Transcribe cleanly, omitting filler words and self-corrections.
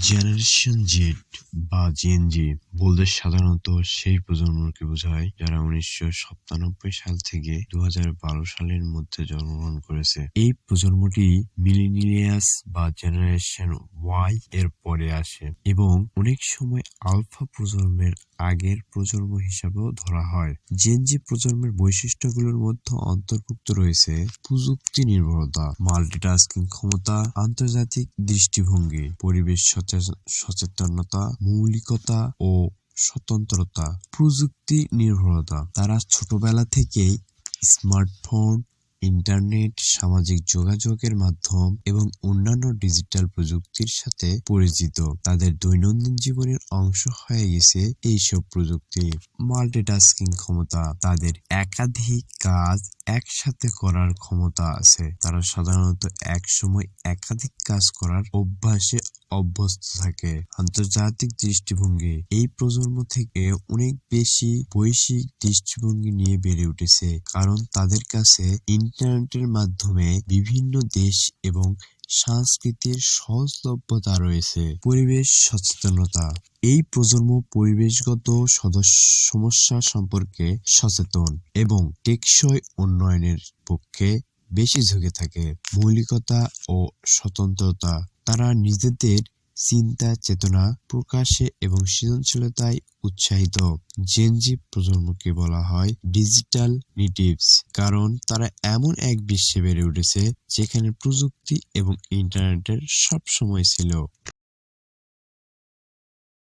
Generation Z বা Gen Z বলতে সাধারণত সেই প্রজন্মকে বোঝায় যারা 1997 সাল থেকে 2012 সালের মধ্যে জন্মগ্রহণ করেছে। এই প্রজন্মটি মিলেনিয়ালস বা জেনারেশন ওয়াই এর পরে আসে এবং অনেক সময় আলফা প্রজন্মের আগের প্রজন্ম হিসাবেও ধরা হয়। জেনজি প্রজন্মের বৈশিষ্ট্যগুলোর মধ্যে অন্তর্ভুক্ত রয়েছে প্রযুক্তি নির্ভরতা, মাল্টিটাস্কিং ক্ষমতা, আন্তর্জাতিক দৃষ্টিভঙ্গি, পরিবেশ সচেতনতা, মৌলিকতা ও স্বতন্ত্রতা। প্রযুক্তি নির্ভরতা, তারা ছোটবেলা থেকেই স্মার্টফোন, ইন্টারনেট, সামাজিক যোগাযোগের মাধ্যম এবং অন্যান্য ডিজিটাল প্রযুক্তির সাথে পরিচিত। তাদের দৈনন্দিন জীবনের অংশ হয়ে গেছে এইসব প্রযুক্তি। মাল্টিটাস্কিং ক্ষমতা, তাদের একাধিক কাজ একসাথে করার ক্ষমতা আছে। তারা সাধারণত এক সময় একাধিক কাজ করার অভ্যাসে অভ্যস্ত থাকে। আন্তর্জাতিক দৃষ্টিভঙ্গি, এই প্রজন্ম থেকে অনেক বেশি বৈশ্বিক দৃষ্টিভঙ্গি নিয়ে বেড়ে উঠেছে, কারণ তাদের কাছে ইন্টারনেটের মাধ্যমে বিভিন্ন দেশ এবং সংস্কৃতির সহজলভ্যতা রয়েছে। পরিবেশ সচেতনতা, এই প্রজন্ম পরিবেশগত সমস্যা সম্পর্কে সচেতন এবং টেকসই উন্নয়নের পক্ষে বেশি ঝুঁকে থাকে। মৌলিকতা ও স্বতন্ত্রতা, তারা নিজেদের চিন্তা চেতনা প্রকাশে এবং সৃজনশীলতায় উৎসাহিত। জেনজি প্রজন্মকে বলা হয় ডিজিটাল নেটিভস, কারণ তারা এমন এক বিশ্বে বেড়ে উঠেছে যেখানে প্রযুক্তি এবং ইন্টারনেটের সব সময় ছিল।